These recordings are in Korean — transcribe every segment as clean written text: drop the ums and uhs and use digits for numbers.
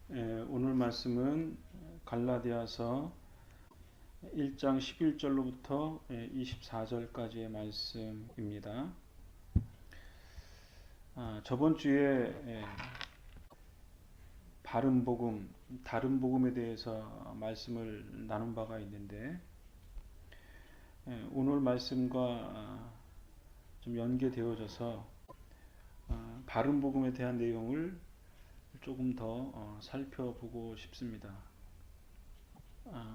오늘 말씀은 갈라디아서 1장 11절로부터 24절까지의 말씀입니다. 저번 주에 바른 복음, 다른 복음에 대해서 말씀을 나눈 바가 있는데 오늘 말씀과 좀 연계되어져서 바른 복음에 대한 내용을 조금 더 살펴보고 싶습니다.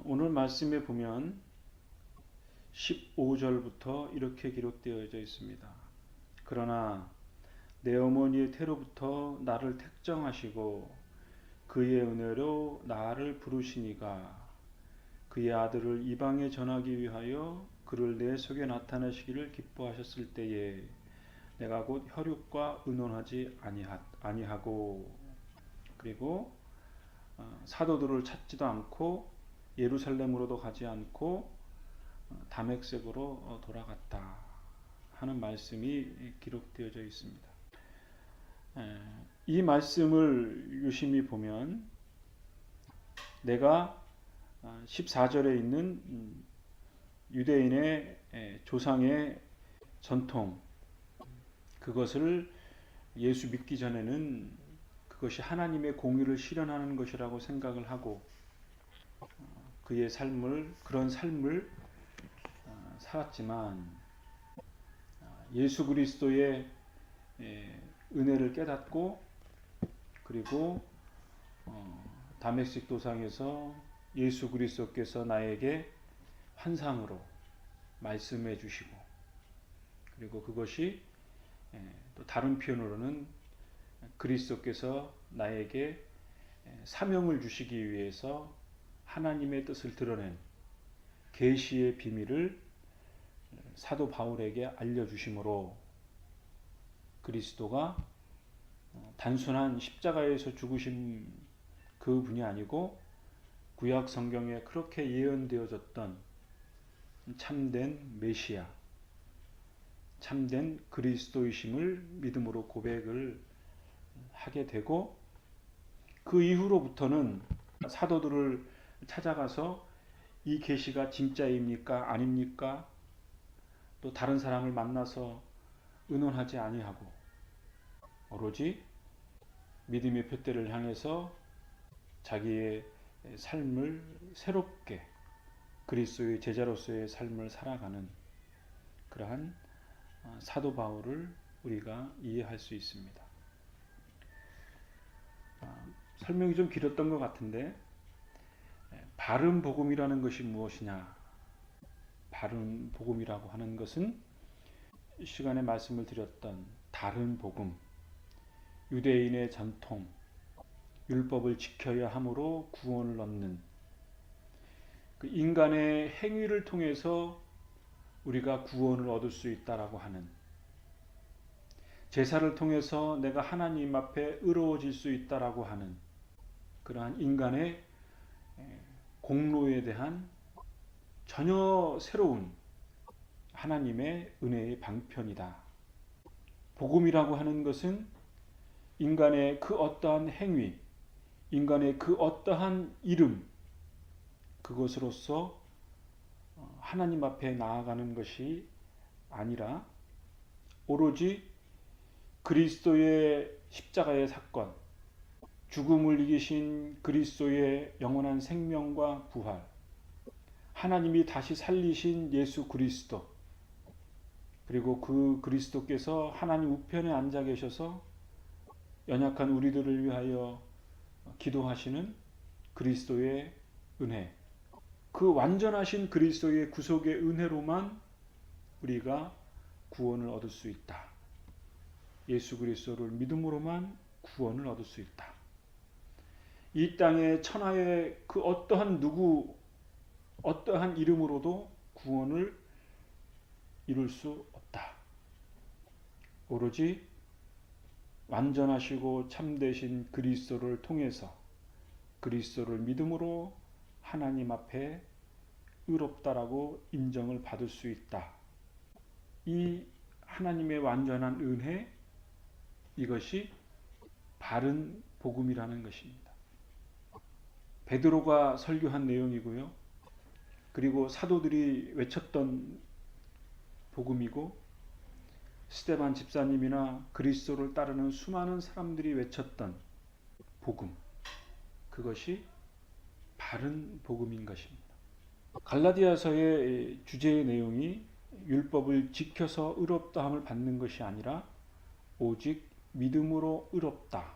오늘 말씀에 보면 15절부터 이렇게 기록되어져 있습니다. 그러나 내 어머니의 태로부터 나를 택정하시고 그의 은혜로 나를 부르시니가 그의 아들을 이방에 전하기 위하여 그를 내 속에 나타내시기를 기뻐하셨을 때에 내가 곧 혈육과 의논하지 아니하고 그리고 사도들을 찾지도 않고 예루살렘으로도 가지 않고 다메섹으로 돌아갔다 하는 말씀이 기록되어져 있습니다. 이 말씀을 유심히 보면 내가 14절에 있는 유대인의 조상의 전통, 그것을 예수 믿기 전에는 그것이 하나님의 공의를 실현하는 것이라고 생각을 하고 그의 그런 삶을 살았지만 예수 그리스도의 은혜를 깨닫고 그리고 다메섹 도상에서 예수 그리스도께서 나에게 환상으로 말씀해 주시고 그리고 그것이 또 다른 표현으로는 그리스도께서 나에게 사명을 주시기 위해서 하나님의 뜻을 드러낸 계시의 비밀을 사도 바울에게 알려주심으로 그리스도가 단순한 십자가에서 죽으신 그 분이 아니고 구약 성경에 그렇게 예언되어졌던 참된 메시아, 참된 그리스도이심을 믿음으로 고백을 하게 되고 그 이후로부터는 사도들을 찾아가서 이 계시가 진짜입니까 아닙니까 또 다른 사람을 만나서 의논하지 아니하고 오로지 믿음의 표대를 향해서 자기의 삶을 새롭게 그리스도의 제자로서의 삶을 살아가는 그러한 사도 바울을 우리가 이해할 수 있습니다. 설명이 좀 길었던 것 같은데 바른 복음이라는 것이 무엇이냐? 바른 복음이라고 하는 것은 시간에 말씀을 드렸던 다른 복음, 유대인의 전통, 율법을 지켜야 함으로 구원을 얻는 그 인간의 행위를 통해서 우리가 구원을 얻을 수 있다라고 하는 제사를 통해서 내가 하나님 앞에 의로워질 수 있다라고 하는 그러한 인간의 공로에 대한 전혀 새로운 하나님의 은혜의 방편이다. 복음이라고 하는 것은 인간의 그 어떠한 행위, 인간의 그 어떠한 이름, 그것으로서 하나님 앞에 나아가는 것이 아니라 오로지 그리스도의 십자가의 사건, 죽음을 이기신 그리스도의 영원한 생명과 부활, 하나님이 다시 살리신 예수 그리스도, 그리고 그 그리스도께서 하나님 우편에 앉아 계셔서 연약한 우리들을 위하여 기도하시는 그리스도의 은혜, 그 완전하신 그리스도의 구속의 은혜로만 우리가 구원을 얻을 수 있다. 예수 그리스도를 믿음으로만 구원을 얻을 수 있다. 이 땅의 천하의 그 어떠한 어떠한 이름으로도 구원을 이룰 수 없다. 오로지 완전하시고 참되신 그리스도를 통해서 그리스도를 믿음으로 하나님 앞에 의롭다라고 인정을 받을 수 있다. 이 하나님의 완전한 은혜, 이것이 바른 복음이라는 것입니다. 베드로가 설교한 내용이고요. 그리고 사도들이 외쳤던 복음이고, 스데반 집사님이나 그리스도를 따르는 수많은 사람들이 외쳤던 복음, 그것이 바른 복음인 것입니다. 갈라디아서의 주제의 내용이 율법을 지켜서 의롭다함을 받는 것이 아니라 오직 믿음으로 의롭다,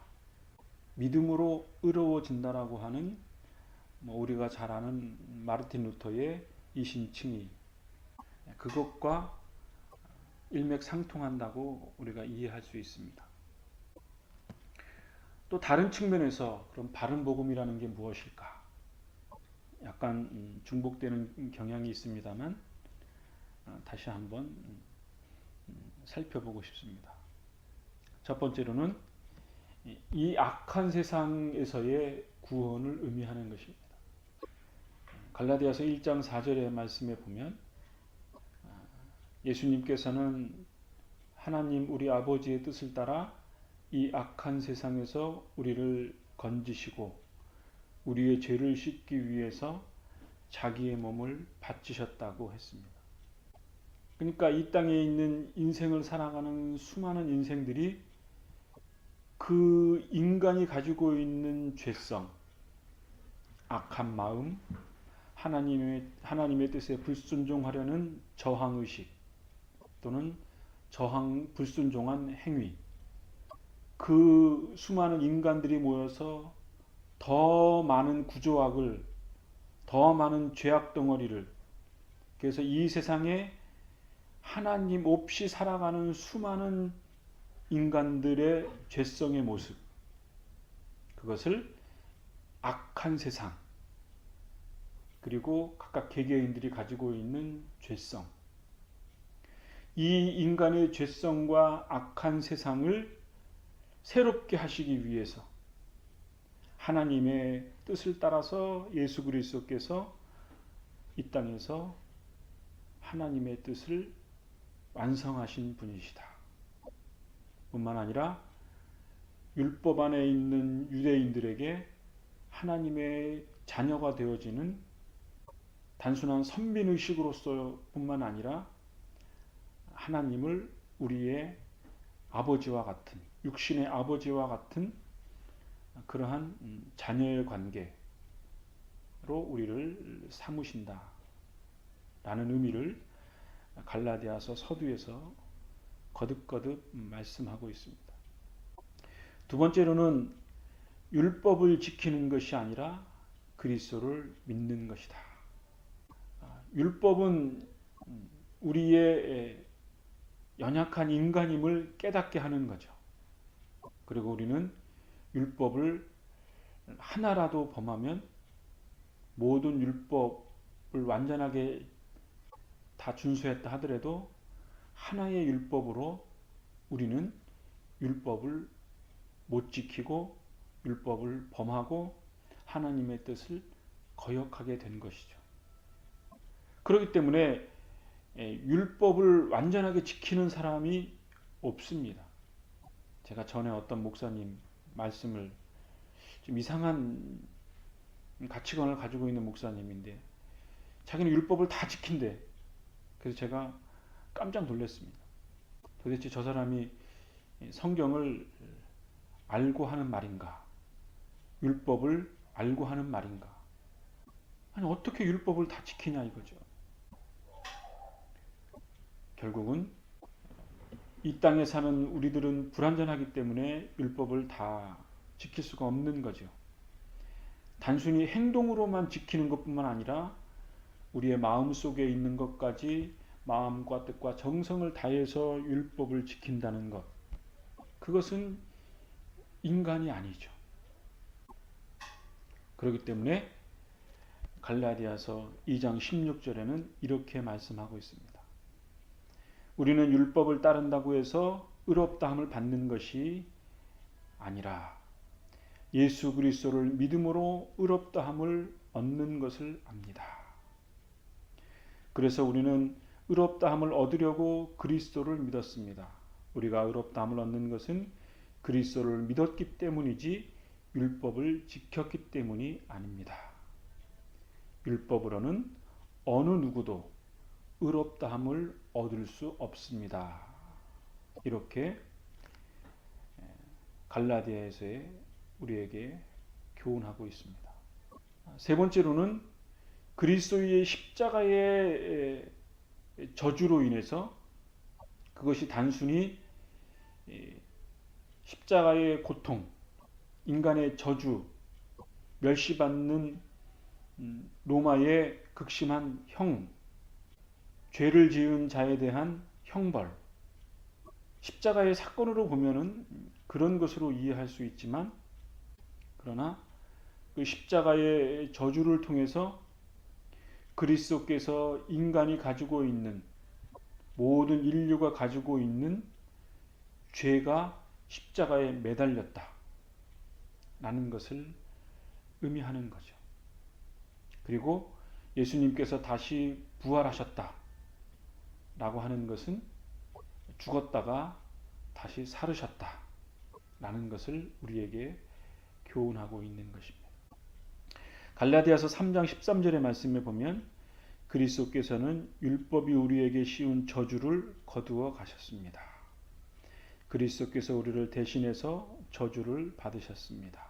믿음으로 의로워진다라고 하는 우리가 잘 아는 마르틴 루터의 이신칭의, 그것과 일맥상통한다고 우리가 이해할 수 있습니다. 또 다른 측면에서 그럼 바른 복음이라는 게 무엇일까? 약간 중복되는 경향이 있습니다만 다시 한번 살펴보고 싶습니다. 첫 번째로는 이 악한 세상에서의 구원을 의미하는 것입니다. 갈라디아서 1장 4절의 말씀에 보면 예수님께서는 하나님 우리 아버지의 뜻을 따라 이 악한 세상에서 우리를 건지시고 우리의 죄를 씻기 위해서 자기의 몸을 바치셨다고 했습니다. 그러니까 이 땅에 있는 인생을 살아가는 수많은 인생들이 그 인간이 가지고 있는 죄성, 악한 마음, 하나님의 뜻에 불순종하려는 저항의식 또는 불순종한 행위, 그 수많은 인간들이 모여서 더 많은 구조악을, 더 많은 죄악 덩어리를, 그래서 이 세상에 하나님 없이 살아가는 수많은 인간들의 죄성의 모습, 그것을 악한 세상, 그리고 각각 개개인들이 가지고 있는 죄성, 이 인간의 죄성과 악한 세상을 새롭게 하시기 위해서 하나님의 뜻을 따라서 예수 그리스도께서 이 땅에서 하나님의 뜻을 완성하신 분이시다. 뿐만 아니라 율법 안에 있는 유대인들에게 하나님의 자녀가 되어지는 단순한 선민의식으로서 뿐만 아니라 하나님을 우리의 아버지와 같은, 육신의 아버지와 같은 그러한 자녀의 관계로 우리를 삼으신다 라는 의미를 갈라디아서 서두에서 거듭거듭 말씀하고 있습니다. 두 번째로는 율법을 지키는 것이 아니라 그리스도를 믿는 것이다. 율법은 우리의 연약한 인간임을 깨닫게 하는 거죠. 그리고 우리는 율법을 하나라도 범하면 모든 율법을 완전하게 다 준수했다 하더라도 하나의 율법으로 우리는 율법을 못 지키고 율법을 범하고 하나님의 뜻을 거역하게 된 것이죠. 그렇기 때문에 율법을 완전하게 지키는 사람이 없습니다. 제가 전에 어떤 목사님 말씀을, 좀 이상한 가치관을 가지고 있는 목사님인데 자기는 율법을 다 지킨대. 그래서 제가 깜짝 놀랐습니다. 도대체 저 사람이 성경을 알고 하는 말인가? 율법을 알고 하는 말인가? 아니 어떻게 율법을 다 지키냐 이거죠. 결국은 이 땅에 사는 우리들은 불완전하기 때문에 율법을 다 지킬 수가 없는 거죠. 단순히 행동으로만 지키는 것뿐만 아니라 우리의 마음 속에 있는 것까지 마음과 뜻과 정성을 다해서 율법을 지킨다는 것, 그것은 인간이 아니죠. 그렇기 때문에 갈라디아서 2장 16절에는 이렇게 말씀하고 있습니다. 우리는 율법을 따른다고 해서 의롭다함을 받는 것이 아니라 예수 그리스도를 믿음으로 의롭다함을 얻는 것을 압니다. 그래서 우리는 의롭다함을 얻으려고 그리스도를 믿었습니다. 우리가 의롭다함을 얻는 것은 그리스도를 믿었기 때문이지 율법을 지켰기 때문이 아닙니다. 율법으로는 어느 누구도 의롭다함을 얻을 수 없습니다. 이렇게 갈라디아에서의 우리에게 교훈하고 있습니다. 세 번째로는 그리스도의 십자가의 저주로 인해서 그것이 단순히 십자가의 고통, 인간의 저주, 멸시받는 로마의 극심한 형, 죄를 지은 자에 대한 형벌, 십자가의 사건으로 보면은 그런 것으로 이해할 수 있지만, 그러나 그 십자가의 저주를 통해서 그리스도께서 인간이 가지고 있는 모든 인류가 가지고 있는 죄가 십자가에 매달렸다 라는 것을 의미하는 거죠. 그리고 예수님께서 다시 부활하셨다 라고 하는 것은 죽었다가 다시 살으셨다 라는 것을 우리에게 교훈하고 있는 것입니다. 갈라디아서 3장 13절의 말씀에 보면 그리스도께서는 율법이 우리에게 씌운 저주를 거두어 가셨습니다. 그리스도께서 우리를 대신해서 저주를 받으셨습니다.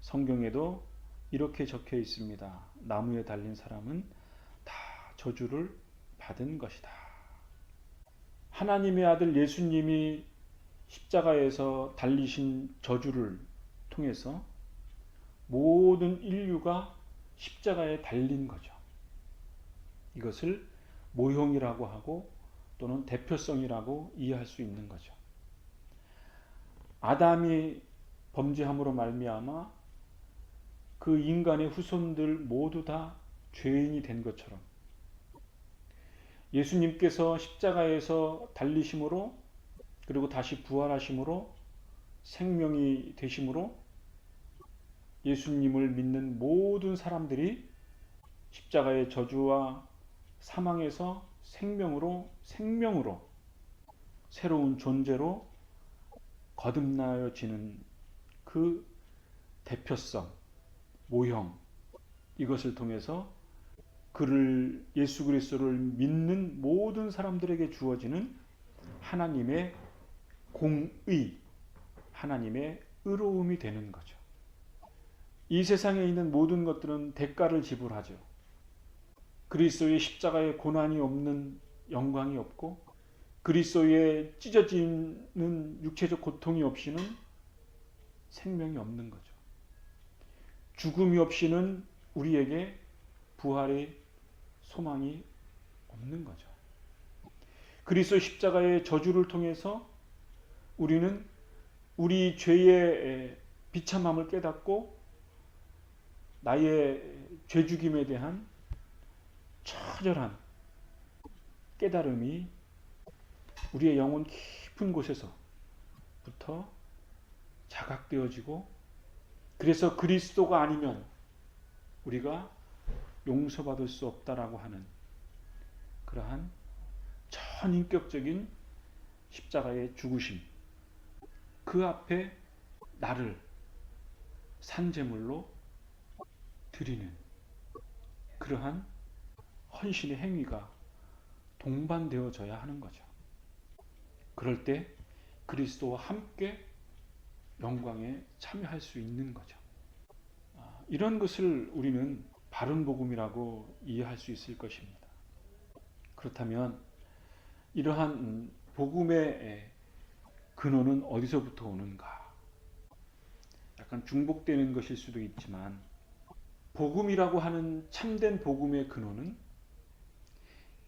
성경에도 이렇게 적혀 있습니다. 나무에 달린 사람은 다 저주를 받은 것이다. 하나님의 아들 예수님이 십자가에서 달리신 저주를 통해서 모든 인류가 십자가에 달린 거죠. 이것을 모형이라고 하고 또는 대표성이라고 이해할 수 있는 거죠. 아담이 범죄함으로 말미암아 그 인간의 후손들 모두 다 죄인이 된 것처럼 예수님께서 십자가에서 달리심으로 그리고 다시 부활하심으로 생명이 되심으로 예수님을 믿는 모든 사람들이 십자가의 저주와 사망에서 생명으로 새로운 존재로 거듭나여지는 그 대표성, 모형, 이것을 통해서 그를 예수 그리스도를 믿는 모든 사람들에게 주어지는 하나님의 공의, 하나님의 의로움이 되는 거죠. 이 세상에 있는 모든 것들은 대가를 지불하죠. 그리스도의 십자가에 고난이 없는 영광이 없고 그리스도의 찢어지는 육체적 고통이 없이는 생명이 없는 거죠. 죽음이 없이는 우리에게 부활의 소망이 없는 거죠. 그리스도 십자가의 저주를 통해서 우리는 우리 죄의 비참함을 깨닫고 나의 죄죽임에 대한 처절한 깨달음이 우리의 영혼 깊은 곳에서부터 자각되어지고 그래서 그리스도가 아니면 우리가 용서받을 수 없다라고 하는 그러한 전인격적인 십자가의 죽으심, 그 앞에 나를 산제물로 드리는 그러한 헌신의 행위가 동반되어져야 하는 거죠. 그럴 때 그리스도와 함께 영광에 참여할 수 있는 거죠. 이런 것을 우리는 바른 복음이라고 이해할 수 있을 것입니다. 그렇다면 이러한 복음의 근원은 어디서부터 오는가? 약간 중복되는 것일 수도 있지만 복음이라고 하는 참된 복음의 근원은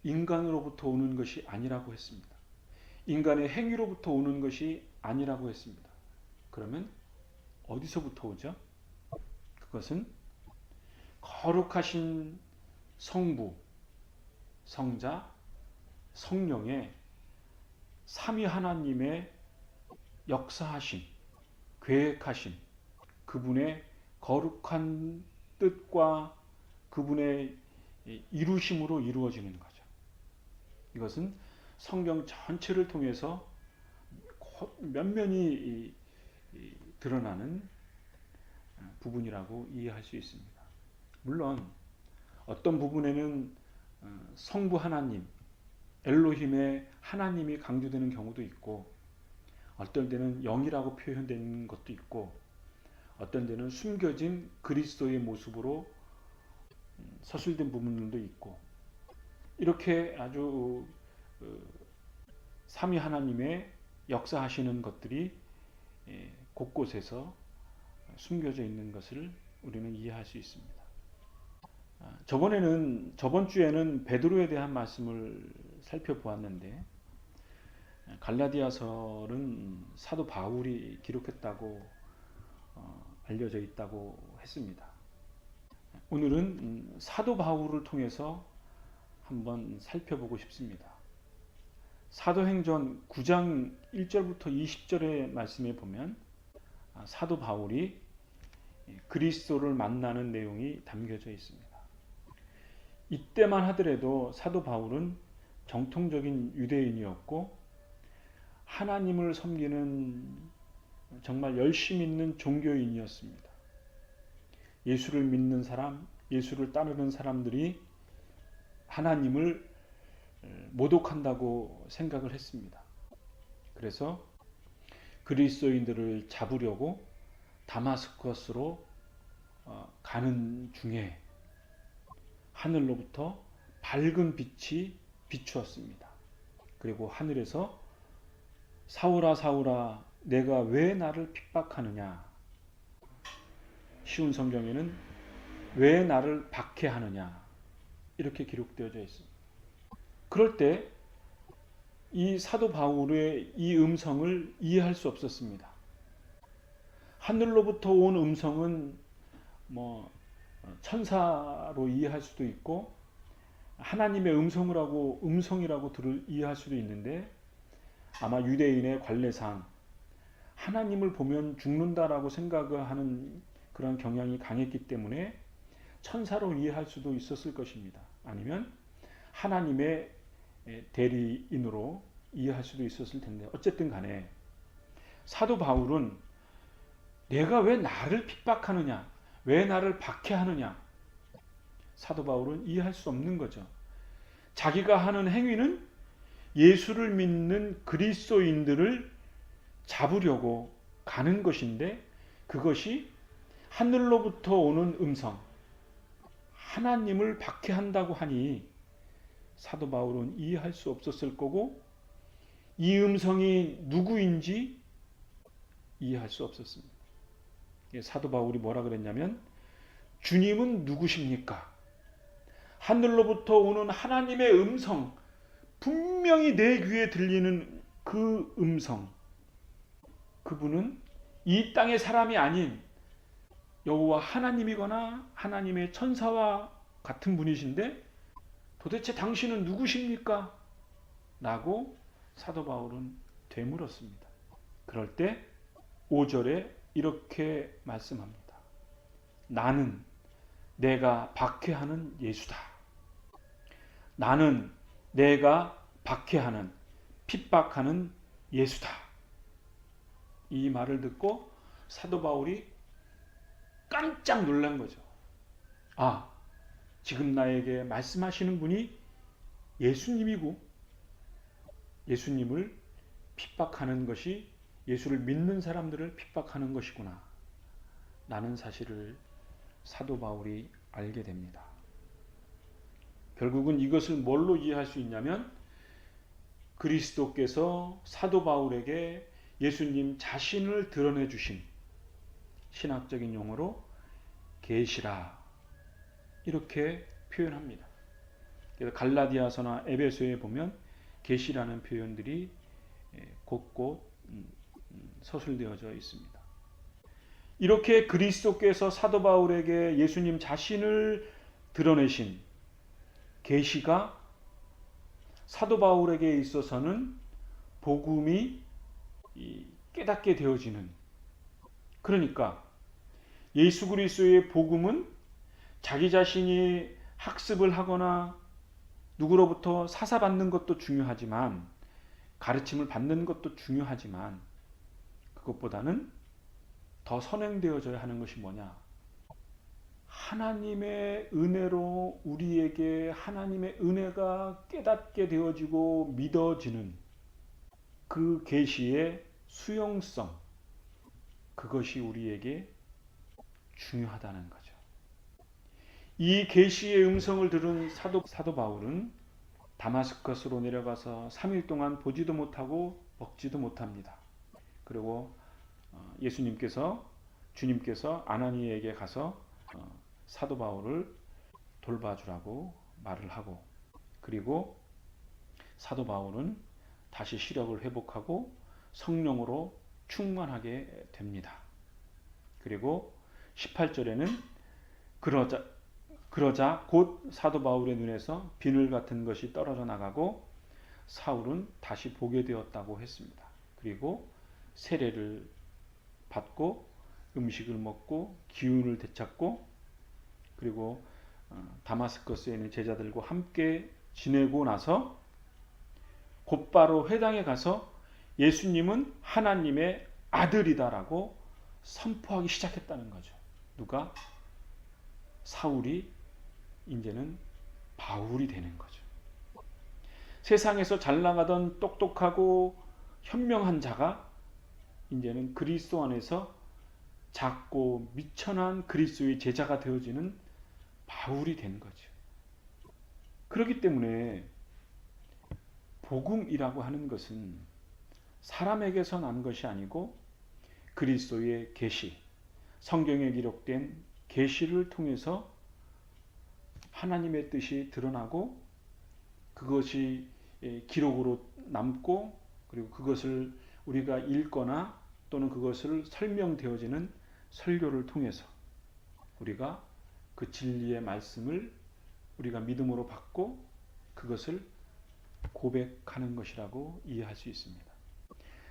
인간으로부터 오는 것이 아니라고 했습니다. 인간의 행위로부터 오는 것이 아니라고 했습니다. 그러면 어디서부터 오죠? 그것은 거룩하신 성부, 성자, 성령의 삼위 하나님의 역사하심, 계획하심, 그분의 거룩한 뜻과 그분의 이루심으로 이루어지는 거죠. 이것은 성경 전체를 통해서 면면이 드러나는 부분이라고 이해할 수 있습니다. 물론 어떤 부분에는 성부 하나님, 엘로힘의 하나님이 강조되는 경우도 있고, 어떤 때는 영이라고 표현되는 것도 있고, 어떤 때는 숨겨진 그리스도의 모습으로 서술된 부분들도 있고, 이렇게 아주 삼위 하나님의 역사하시는 것들이 곳곳에서 숨겨져 있는 것을 우리는 이해할 수 있습니다. 저번 주에는 베드로에 대한 말씀을 살펴보았는데, 갈라디아서는 사도 바울이 기록했다고 알려져 있다고 했습니다. 오늘은 사도 바울을 통해서 한번 살펴보고 싶습니다. 사도행전 9장 1절부터 20절의 말씀에 보면 사도 바울이 그리스도를 만나는 내용이 담겨져 있습니다. 이때만 하더라도 사도 바울은 정통적인 유대인이었고 하나님을 섬기는 정말 열심히 있는 종교인이었습니다. 예수를 믿는 사람, 예수를 따르는 사람들이 하나님을 모독한다고 생각을 했습니다. 그래서 그리스도인들을 잡으려고 다마스커스로 가는 중에 하늘로부터 밝은 빛이 비추었습니다. 그리고 하늘에서 사울아 사울아 내가 왜 나를 핍박하느냐, 쉬운 성경에는 왜 나를 박해하느냐 이렇게 기록되어져 있습니다. 그럴 때 이 사도 바울의 이 음성을 이해할 수 없었습니다. 하늘로부터 온 음성은 천사로 이해할 수도 있고 하나님의 음성이라고 이해할 수도 있는데, 아마 유대인의 관례상 하나님을 보면 죽는다라고 생각을 하는 그런 경향이 강했기 때문에 천사로 이해할 수도 있었을 것입니다. 아니면 하나님의 대리인으로 이해할 수도 있었을 텐데, 어쨌든 간에 사도 바울은 내가 왜 나를 핍박하느냐, 왜 나를 박해하느냐, 사도 바울은 이해할 수 없는 거죠. 자기가 하는 행위는 예수를 믿는 그리스도인들을 잡으려고 가는 것인데, 그것이 하늘로부터 오는 음성, 하나님을 박해한다고 하니 사도 바울은 이해할 수 없었을 거고, 이 음성이 누구인지 이해할 수 없었습니다. 사도 바울이 뭐라 그랬냐면, 주님은 누구십니까? 하늘로부터 오는 하나님의 음성, 분명히 내 귀에 들리는 그 음성, 그분은 이 땅의 사람이 아닌 여호와 하나님이거나 하나님의 천사와 같은 분이신데 도대체 당신은 누구십니까? 라고 사도 바울은 되물었습니다. 그럴 때 5절에 이렇게 말씀합니다. 나는 내가 박해하는 예수다. 나는 내가 박해하는, 핍박하는 예수다. 이 말을 듣고 사도 바울이 깜짝 놀란 거죠. 아, 지금 나에게 말씀하시는 분이 예수님이고, 예수님을 핍박하는 것이 예수를 믿는 사람들을 핍박하는 것이구나 라는 사실을 사도 바울이 알게 됩니다. 결국은 이것을 뭘로 이해할 수 있냐면, 그리스도께서 사도 바울에게 예수님 자신을 드러내 주신, 신학적인 용어로 계시라 이렇게 표현합니다. 그래서 갈라디아서나 에베소에 보면 계시라는 표현들이 곳곳 서술되어져 있습니다. 이렇게 그리스도께서 사도 바울에게 예수님 자신을 드러내신 계시가 사도 바울에게 있어서는 복음이 깨닫게 되어지는, 그러니까 예수 그리스도의 복음은 자기 자신이 학습을 하거나 누구로부터 사사받는 것도 중요하지만, 가르침을 받는 것도 중요하지만, 그것보다는 더 선행되어져야 하는 것이 뭐냐? 하나님의 은혜로 우리에게 하나님의 은혜가 깨닫게 되어지고 믿어지는 그 계시의 수용성, 그것이 우리에게 중요하다는 거죠. 이 계시의 음성을 들은 사도 바울은 다마스커스로 내려가서 3일 동안 보지도 못하고 먹지도 못합니다. 그리고 주님께서 아나니에게 가서 사도 바울을 돌봐주라고 말을 하고, 그리고 사도 바울은 다시 시력을 회복하고 성령으로 충만하게 됩니다. 그리고 18절에는 그러자 곧 사도 바울의 눈에서 비늘 같은 것이 떨어져 나가고 사울은 다시 보게 되었다고 했습니다. 그리고 세례를 받고 음식을 먹고 기운을 되찾고, 그리고 다마스커스에 있는 제자들과 함께 지내고 나서 곧바로 회당에 가서 예수님은 하나님의 아들이다라고 선포하기 시작했다는 거죠. 누가? 사울이 이제는 바울이 되는 거죠. 세상에서 잘 나가던 똑똑하고 현명한 자가 이제는 그리스도 안에서 작고 미천한 그리스도의 제자가 되어지는 바울이 된 거죠. 그렇기 때문에 복음이라고 하는 것은 사람에게서 난 것이 아니고 그리스도의 계시, 성경에 기록된 계시를 통해서 하나님의 뜻이 드러나고 그것이 기록으로 남고, 그리고 그것을 우리가 읽거나 또는 그것을 설명되어지는 설교를 통해서 우리가 그 진리의 말씀을 우리가 믿음으로 받고 그것을 고백하는 것이라고 이해할 수 있습니다.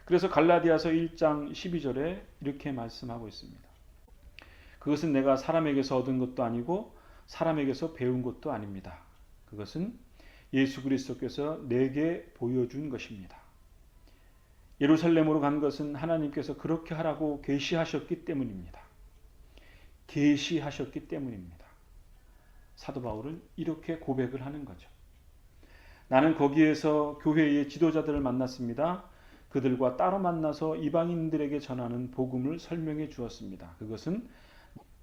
그래서 갈라디아서 1장 12절에 이렇게 말씀하고 있습니다. 그것은 내가 사람에게서 얻은 것도 아니고 사람에게서 배운 것도 아닙니다. 그것은 예수 그리스도께서 내게 보여준 것입니다. 예루살렘으로 간 것은 하나님께서 그렇게 하라고 계시하셨기 때문입니다. 계시하셨기 때문입니다. 사도 바울은 이렇게 고백을 하는 거죠. 나는 거기에서 교회의 지도자들을 만났습니다. 그들과 따로 만나서 이방인들에게 전하는 복음을 설명해 주었습니다. 그것은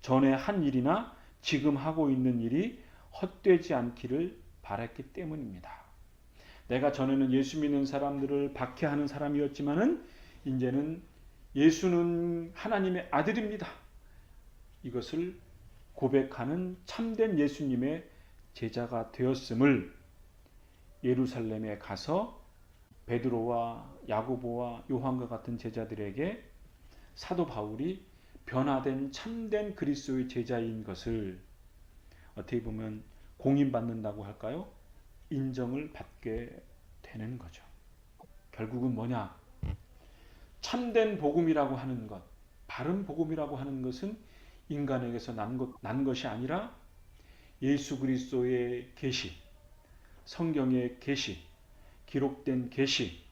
전에 한 일이나 지금 하고 있는 일이 헛되지 않기를 바랐기 때문입니다. 내가 전에는 예수 믿는 사람들을 박해하는 사람이었지만은 이제는 예수는 하나님의 아들입니다. 이것을 고백하는 참된 예수님의 제자가 되었음을 예루살렘에 가서 베드로와 야고보와 요한과 같은 제자들에게 사도 바울이 변화된 참된 그리스도의 제자인 것을 어떻게 보면 공인받는다고 할까요? 인정을 받게 되는 거죠. 결국은 뭐냐? 참된 복음이라고 하는 것, 바른 복음이라고 하는 것은 인간에게서 난 것이 아니라 예수 그리스도의 계시, 성경의 계시, 기록된 계시,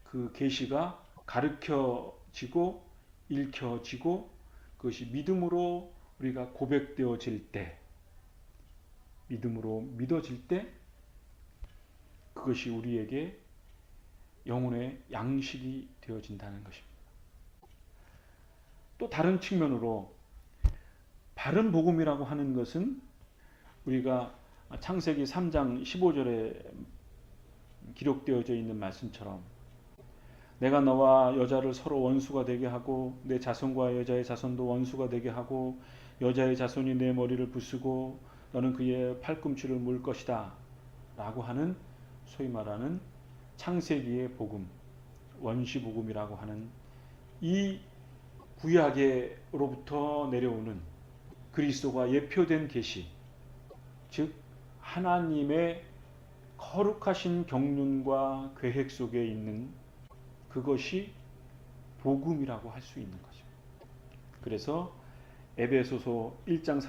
그 계시가 가르쳐지고 읽혀지고 그것이 믿음으로 우리가 고백되어질 때, 믿음으로 믿어질 때 그것이 우리에게 영혼의 양식이 되어진다는 것입니다. 또 다른 측면으로 바른 복음이라고 하는 것은 우리가 창세기 3장 15절에 기록되어져 있는 말씀처럼 내가 너와 여자를 서로 원수가 되게 하고 내 자손과 여자의 자손도 원수가 되게 하고 여자의 자손이 내 머리를 부수고 너는 그의 팔꿈치를 물 것이다 라고 하는 소위 말하는 창세기의 복음, 원시복음이라고 하는 이 구약으로부터 내려오는 그리스도가 예표된 계시, 즉 하나님의 거룩하신 경륜과 계획 속에 있는 그것이 복음이라고 할 수 있는 거죠. 그래서 에베소서 1장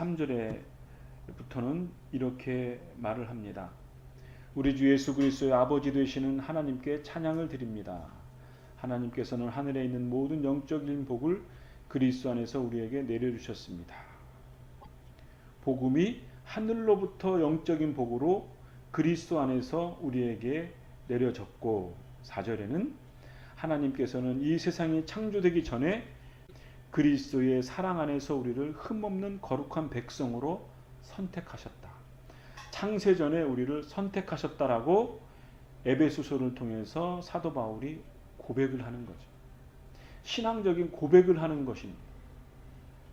3절에부터는 이렇게 말을 합니다. 우리 주 예수 그리스도의 아버지 되시는 하나님께 찬양을 드립니다. 하나님께서는 하늘에 있는 모든 영적인 복을 그리스도 안에서 우리에게 내려주셨습니다. 복음이 하늘로부터 영적인 복으로 그리스도 안에서 우리에게 내려졌고, 4절에는 하나님께서는 이 세상이 창조되기 전에 그리스도의 사랑 안에서 우리를 흠없는 거룩한 백성으로 선택하셨다. 창세전에 우리를 선택하셨다라고 에베소서를 통해서 사도 바울이 고백을 하는 거죠. 신앙적인 고백을 하는 것입니다.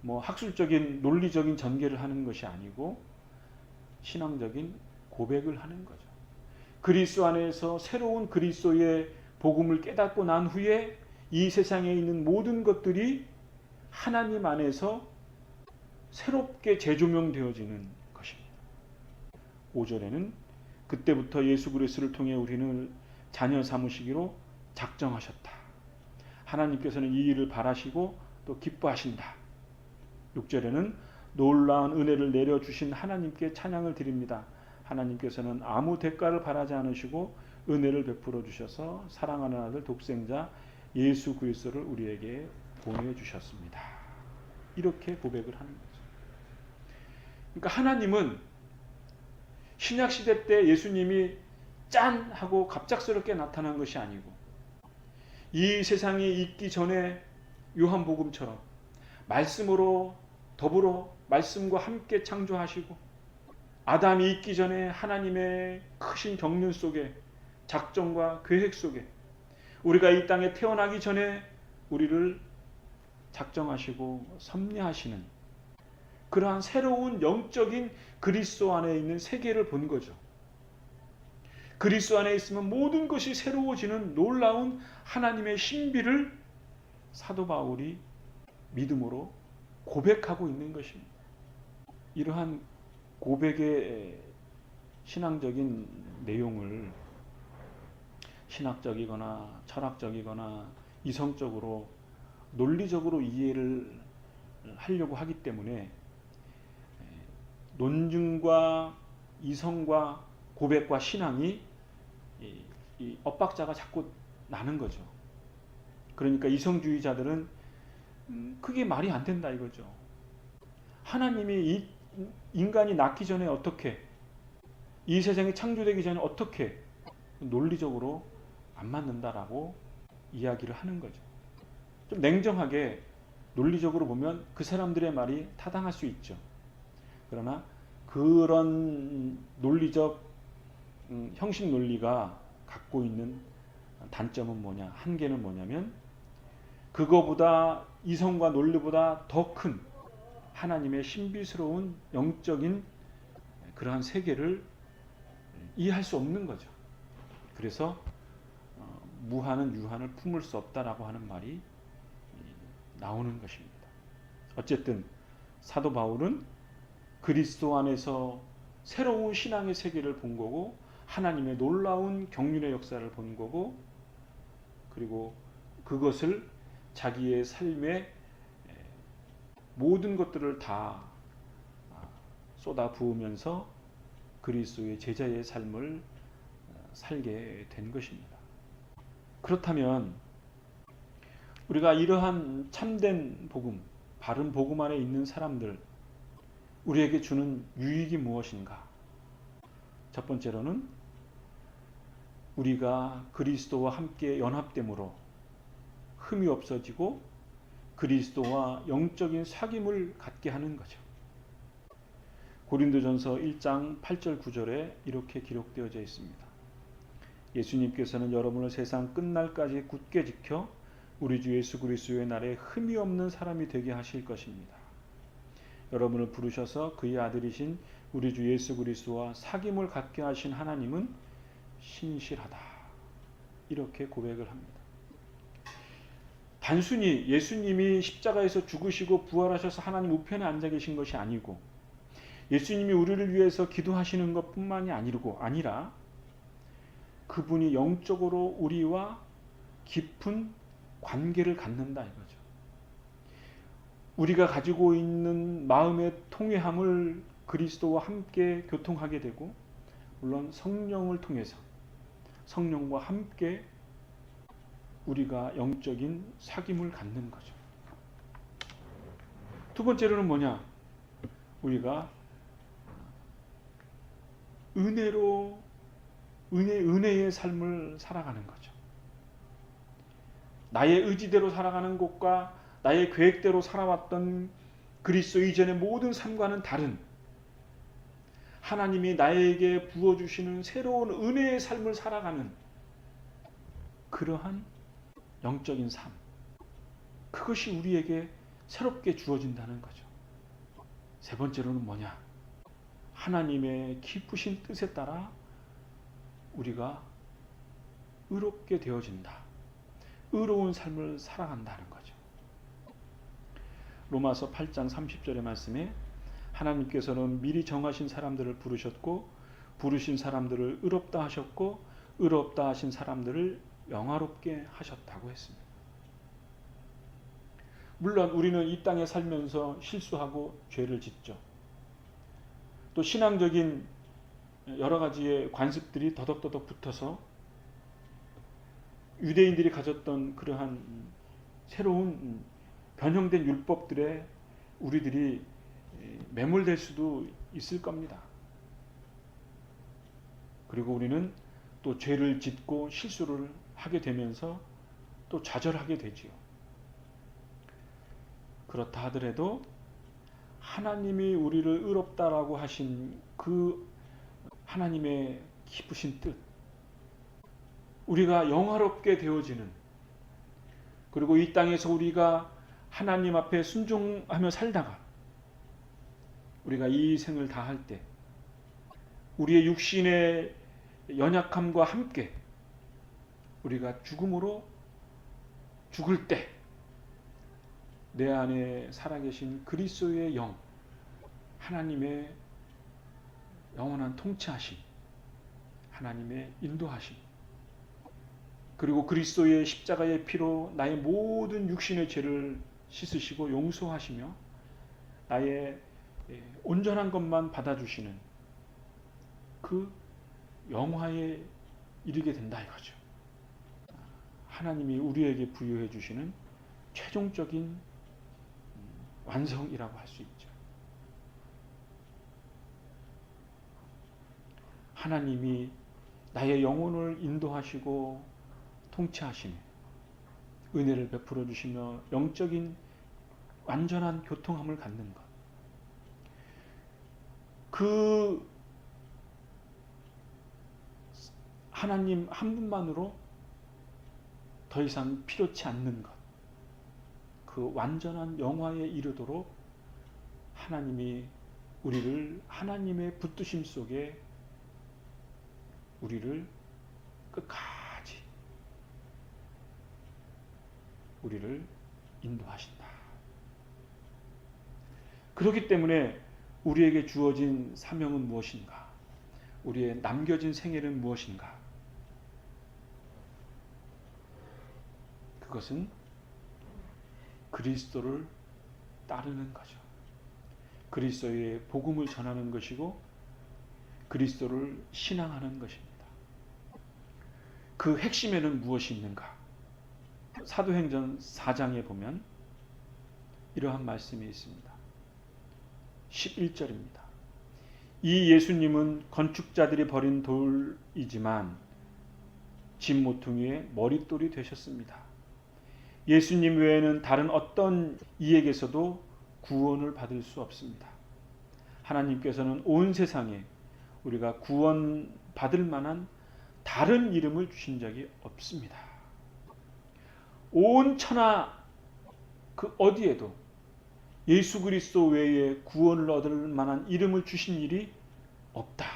학술적인 논리적인 전개를 하는 것이 아니고 신앙적인 고백을 하는 거죠. 그리스도 안에서 새로운 그리스도의 복음을 깨닫고 난 후에 이 세상에 있는 모든 것들이 하나님 안에서 새롭게 재조명되어지는 것입니다. 5절에는 그때부터 예수 그리스도를 통해 우리는 자녀 삼으시기로 작정하셨다. 하나님께서는 이 일을 바라시고 또 기뻐하신다. 6절에는 놀라운 은혜를 내려주신 하나님께 찬양을 드립니다. 하나님께서는 아무 대가를 바라지 않으시고 은혜를 베풀어 주셔서 사랑하는 아들 독생자 예수 그리스도를 우리에게 보내주셨습니다. 이렇게 고백을 하는 거죠. 그러니까 하나님은 신약시대 때 예수님이 짠 하고 갑작스럽게 나타난 것이 아니고 이 세상이 있기 전에 요한복음처럼 말씀으로 더불어 말씀과 함께 창조하시고 아담이 있기 전에 하나님의 크신 경륜 속에 작정과 계획 속에 우리가 이 땅에 태어나기 전에 우리를 작정하시고 섭리하시는 그러한 새로운 영적인 그리스도 안에 있는 세계를 본 거죠. 그리스도 안에 있으면 모든 것이 새로워지는 놀라운 하나님의 신비를 사도 바울이 믿음으로 고백하고 있는 것입니다. 이러한 고백의 신앙적인 내용을 신학적이거나 철학적이거나 이성적으로 논리적으로 이해를 하려고 하기 때문에 논증과 이성과 고백과 신앙이 이 엇박자가 자꾸 나는 거죠. 그러니까 이성주의자들은 그게 말이 안 된다 이거죠. 하나님이 이 인간이 낳기 전에 어떻게, 이 세상이 창조되기 전에 어떻게, 논리적으로 안 맞는다라고 이야기를 하는 거죠. 좀 냉정하게 논리적으로 보면 그 사람들의 말이 타당할 수 있죠. 그러나 그런 논리적 형식 논리가 갖고 있는 단점은 뭐냐, 한계는 뭐냐면 그거보다 이성과 논리보다 더 큰 하나님의 신비스러운 영적인 그러한 세계를 이해할 수 없는 거죠. 그래서 무한은 유한을 품을 수 없다라고 하는 말이 나오는 것입니다. 어쨌든 사도 바울은 그리스도 안에서 새로운 신앙의 세계를 본 거고 하나님의 놀라운 경륜의 역사를 본 거고 그리고 그것을 자기의 삶에 모든 것들을 다 쏟아 부으면서 그리스도의 제자의 삶을 살게 된 것입니다. 그렇다면 우리가 이러한 참된 복음, 바른 복음 안에 있는 사람들, 우리에게 주는 유익이 무엇인가? 첫 번째로는 우리가 그리스도와 함께 연합됨으로 흠이 없어지고 그리스도와 영적인 사귐을 갖게 하는 거죠. 고린도전서 1장 8절 9절에 이렇게 기록되어져 있습니다. 예수님께서는 여러분을 세상 끝날까지 굳게 지켜 우리 주 예수 그리스도의 날에 흠이 없는 사람이 되게 하실 것입니다. 여러분을 부르셔서 그의 아들이신 우리 주 예수 그리스도와 사귐을 갖게 하신 하나님은 신실하다. 이렇게 고백을 합니다. 단순히 예수님이 십자가에서 죽으시고 부활하셔서 하나님 우편에 앉아 계신 것이 아니고 예수님이 우리를 위해서 기도하시는 것뿐만이 아니라 그분이 영적으로 우리와 깊은 관계를 갖는다 이거죠. 우리가 가지고 있는 마음의 통회함을 그리스도와 함께 교통하게 되고 물론 성령을 통해서 성령과 함께 우리가 영적인 사귐을 갖는 거죠. 두 번째로는 뭐냐? 우리가 은혜로 은혜의 삶을 살아가는 거죠. 나의 의지대로 살아가는 것과 나의 계획대로 살아왔던 그리스도 이전의 모든 삶과는 다른 하나님이 나에게 부어주시는 새로운 은혜의 삶을 살아가는 그러한 영적인 삶, 그것이 우리에게 새롭게 주어진다는 거죠. 세 번째로는 뭐냐? 하나님의 기쁘신 뜻에 따라 우리가 의롭게 되어진다. 의로운 삶을 살아간다는 거죠. 로마서 8장 30절의 말씀에 하나님께서는 미리 정하신 사람들을 부르셨고 부르신 사람들을 의롭다 하셨고 의롭다 하신 사람들을 영화롭게 하셨다고 했습니다. 물론 우리는 이 땅에 살면서 실수하고 죄를 짓죠. 또 신앙적인 여러 가지의 관습들이 더덕더덕 붙어서 유대인들이 가졌던 그러한 새로운 변형된 율법들에 우리들이 매몰될 수도 있을 겁니다. 그리고 우리는 또 죄를 짓고 실수를 하게 되면서 또 좌절하게 되지요. 그렇다 하더라도 하나님이 우리를 의롭다라고 하신 그 하나님의 기쁘신 뜻, 우리가 영화롭게 되어지는, 그리고 이 땅에서 우리가 하나님 앞에 순종하며 살다가 우리가 이 생을 다할 때 우리의 육신의 연약함과 함께 우리가 죽음으로 죽을 때 내 안에 살아계신 그리스도의 영, 하나님의 영원한 통치하심, 하나님의 인도하심, 그리고 그리스도의 십자가의 피로 나의 모든 육신의 죄를 씻으시고 용서하시며 나의 온전한 것만 받아주시는 그 영화에 이르게 된다 이거죠. 하나님이 우리에게 부여해 주시는 최종적인 완성이라고 할 수 있죠. 하나님이 나의 영혼을 인도하시고 통치하시며 은혜를 베풀어 주시며 영적인 완전한 교통함을 갖는 것, 그 하나님 한 분만으로 더 이상 필요치 않는 것, 그 완전한 영화에 이르도록 하나님이 우리를 하나님의 붙드심 속에 우리를 끝까지 우리를 인도하신다. 그렇기 때문에 우리에게 주어진 사명은 무엇인가? 우리의 남겨진 생애는 무엇인가? 그것은 그리스도를 따르는 거죠. 그리스도의 복음을 전하는 것이고 그리스도를 신앙하는 것입니다. 그 핵심에는 무엇이 있는가? 사도행전 4장에 보면 이러한 말씀이 있습니다. 11절입니다. 이 예수님은 건축자들이 버린 돌이지만 집 모퉁이의 머릿돌이 되셨습니다. 예수님 외에는 다른 어떤 이에게서도 구원을 받을 수 없습니다. 하나님께서는 온 세상에 우리가 구원 받을 만한 다른 이름을 주신 적이 없습니다. 온 천하 그 어디에도 예수 그리스도 외에 구원을 얻을 만한 이름을 주신 일이 없다.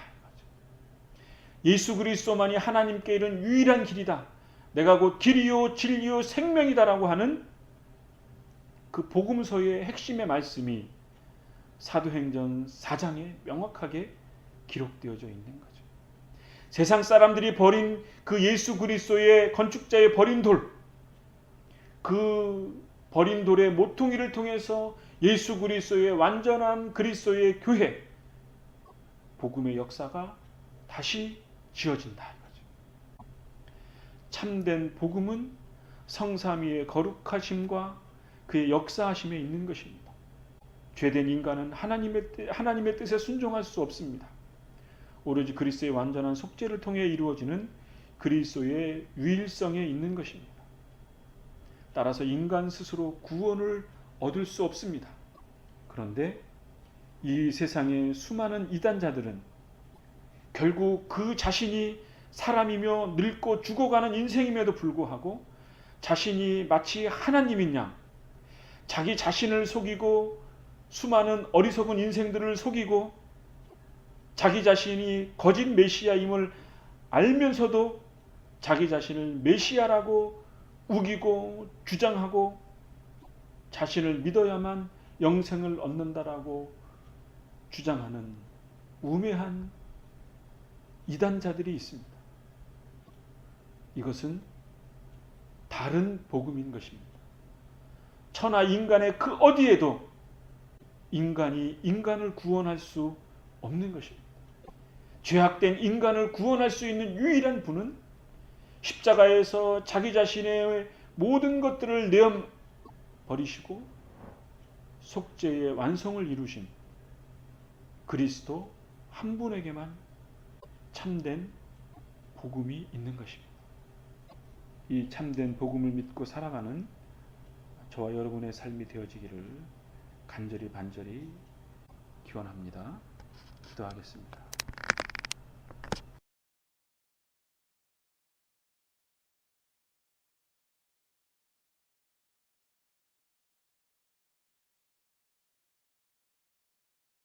예수 그리스도만이 하나님께 이른 유일한 길이다. 내가 곧 길이요 진리요 생명이다라고 하는 그 복음서의 핵심의 말씀이 사도행전 4장에 명확하게 기록되어져 있는 거죠. 세상 사람들이 버린 그 예수 그리스도의 건축자의 버린 돌, 그 버린 돌의 모퉁이를 통해서 예수 그리스도의 완전한 그리스도의 교회, 복음의 역사가 다시 지어진다 이거죠. 참된 복음은 성삼위의 거룩하심과 그의 역사하심에 있는 것입니다. 죄된 인간은 하나님의 뜻에 순종할 수 없습니다. 오로지 그리스도의 완전한 속죄를 통해 이루어지는 그리스도의 유일성에 있는 것입니다. 따라서 인간 스스로 구원을 얻을 수 없습니다. 그런데 이 세상의 수많은 이단자들은 결국 그 자신이 사람이며 늙고 죽어가는 인생임에도 불구하고 자신이 마치 하나님인 양 자기 자신을 속이고 수많은 어리석은 인생들을 속이고 자기 자신이 거짓 메시아임을 알면서도 자기 자신을 메시아라고 우기고 주장하고 자신을 믿어야만 영생을 얻는다라고 주장하는 우매한 이단자들이 있습니다. 이것은 다른 복음인 것입니다. 천하 인간의 그 어디에도 인간이 인간을 구원할 수 없는 것입니다. 죄악된 인간을 구원할 수 있는 유일한 분은 십자가에서 자기 자신의 모든 것들을 내어 버리시고 속죄의 완성을 이루신 그리스도 한 분에게만 참된 복음이 있는 것입니다. 이 참된 복음을 믿고 살아가는 저와 여러분의 삶이 되어지기를 간절히 반절히 기원합니다. 기도하겠습니다.